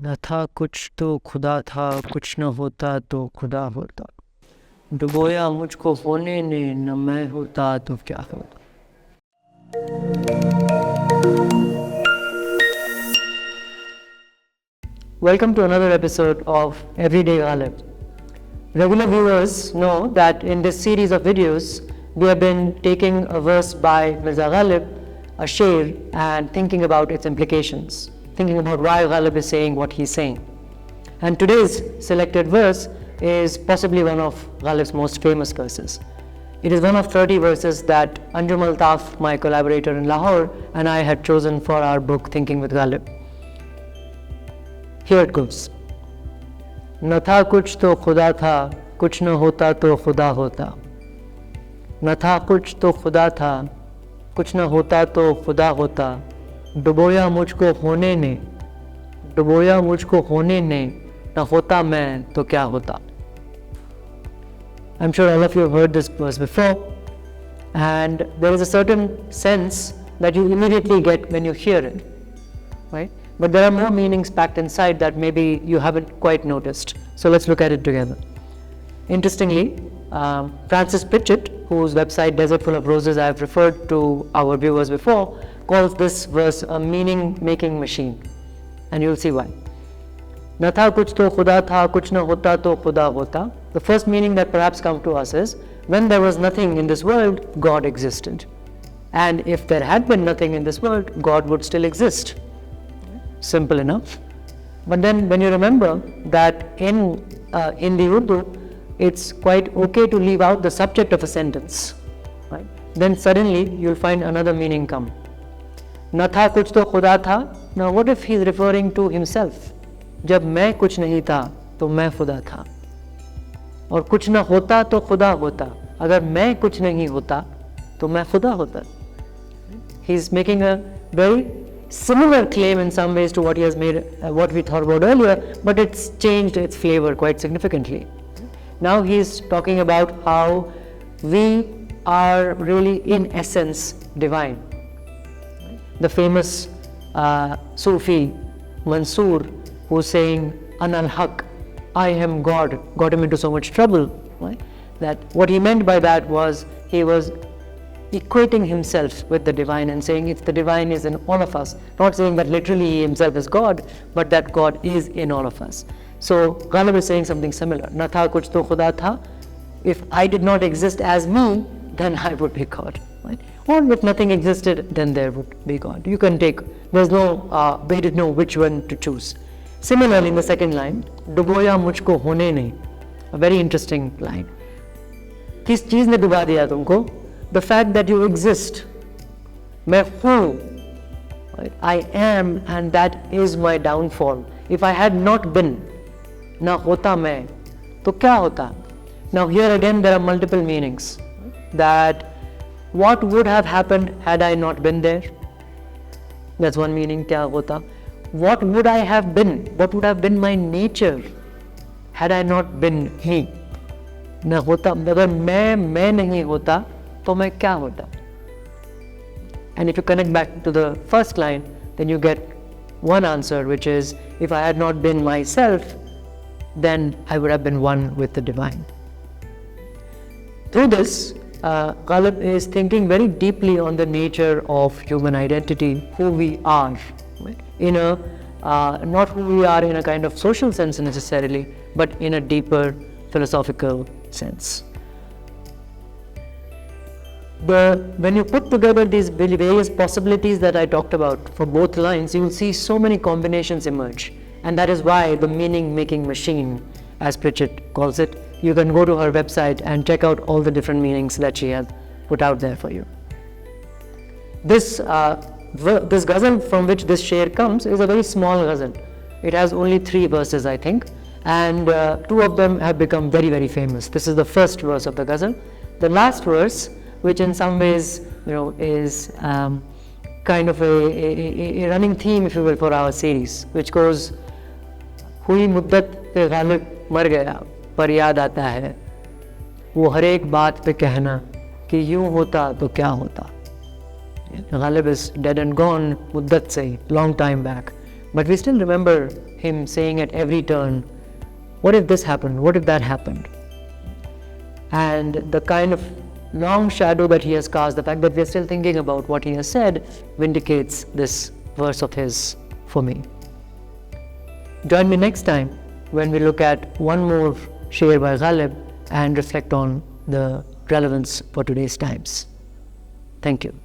نہ تھا کچھ تو خدا تھا، کچھ نہ ہوتا تو خدا ہوتا، ڈبویا مجھ کو ہونے نے، نہ میں ہوتا تو کیا ہوتا. Welcome to another episode of Everyday Ghalib. Regular viewers know that in this series of videos we have been taking a verse by Mirza Ghalib, a shair, and thinking about its implications, thinking about why Ghalib is saying what he's saying. And today's selected verse is possibly one of Ghalib's most famous verses. It is one of 30 verses that Anjum Altaf, my collaborator in Lahore, and I had chosen for our book Thinking with Ghalib. Here it goes. न था कुछ तो खुदा था, कुछ न होता तो खुदा होता. न था कुछ तो खुदा था, कुछ न होता तो खुदा होता. डुबोया मुझको होने ने, डुबोया मुझको होने ने, न होता मैं तो क्या होता. I'm sure all of you have heard this verse before, and there is a certain sense that you immediately get when you hear it, right? But there are more meanings packed inside that maybe you haven't quite noticed. So let's look at it together. Interestingly, Francis Pitchett, whose website Desert Full of Roses I have referred to our viewers before, calls this verse a meaning-making machine. And you'll see why. Na tha kuch to khuda tha, kuch na hota to khuda hota. The first meaning that perhaps comes to us is, when there was nothing in this world, God existed. And if there had been nothing in this world, God would still exist. Simple enough. But then when you remember that in the Urdu, it's quite okay to leave out the subject of a sentence, right? Then suddenly you'll find another meaning come. Na tha kuch to khuda tha. Now what if he's referring to himself? Jab main kuch nahi tha, to main khuda tha. Or kuch na hota to khuda hota. Agar main kuch nahi hota, to main khuda hota. He's making a very similar claim in some ways to what he has made, what we thought about earlier, but it's changed its flavor quite significantly. Now he's talking about how we are really in essence divine. The famous Sufi Mansoor, who's saying Anal Haq, I am God, got him into so much trouble, right? That what he meant by that was he was equating himself with the divine and saying if the divine is in all of us, not saying that literally he himself is God, but that God is in all of us. So Ghalib is saying something similar. Na tha kuch to khuda tha. If I did not exist as me, then I would be God, right? Or if nothing existed, then there would be God. You can take, there's no way to know which one to choose. Similarly, in the second line, Duboyā mujhko hone ne, a very interesting line. Kis cheez ne duba diya tumko? The fact that you exist. Main hu, right? I am, and that is my downfall. If I had not been, na hota main, to kya hota? Now here again there are multiple meanings. That what would have happened had I not been there? That's one meaning, kya hota. What would I have been? What would have been my nature had I not been me? Na hota, agar main nahi hota, to main kya hota? And if you connect back to the first line, then you get one answer, which is, if I had not been myself, then I would have been one with the divine. Through this, Ghalib is thinking very deeply on the nature of human identity, who we are, right? In a, not who we are in a kind of social sense necessarily, but in a deeper philosophical sense. When you put together these various possibilities that I talked about for both lines, you will see so many combinations emerge. And that is why the meaning-making machine, as Pitchett calls it, you can go to her website and check out all the different meanings that she has put out there for you. This ghazal from which this shair comes is a very small ghazal. It has only 3 verses, I think, and 2 of them have become very, very famous. This is the first verse of the ghazal. The last verse, which in some ways, is kind of a running theme, if you will, for our series, which goes, हुई मुद्दत पे गालिब मर गया पर याद आता है वो हर एक बात पे कहना कि यूं होता तो क्या होता. Ghalib is dead and gone, muddat say, long time back. But we still remember him saying at every turn, what if this happened? What if that happened? And the kind of long shadow that he has cast, the fact that we are still thinking about what he has said, vindicates this verse of his for me. Join me next time when we look at one more sher by Ghalib and reflect on the relevance for today's times. Thank you.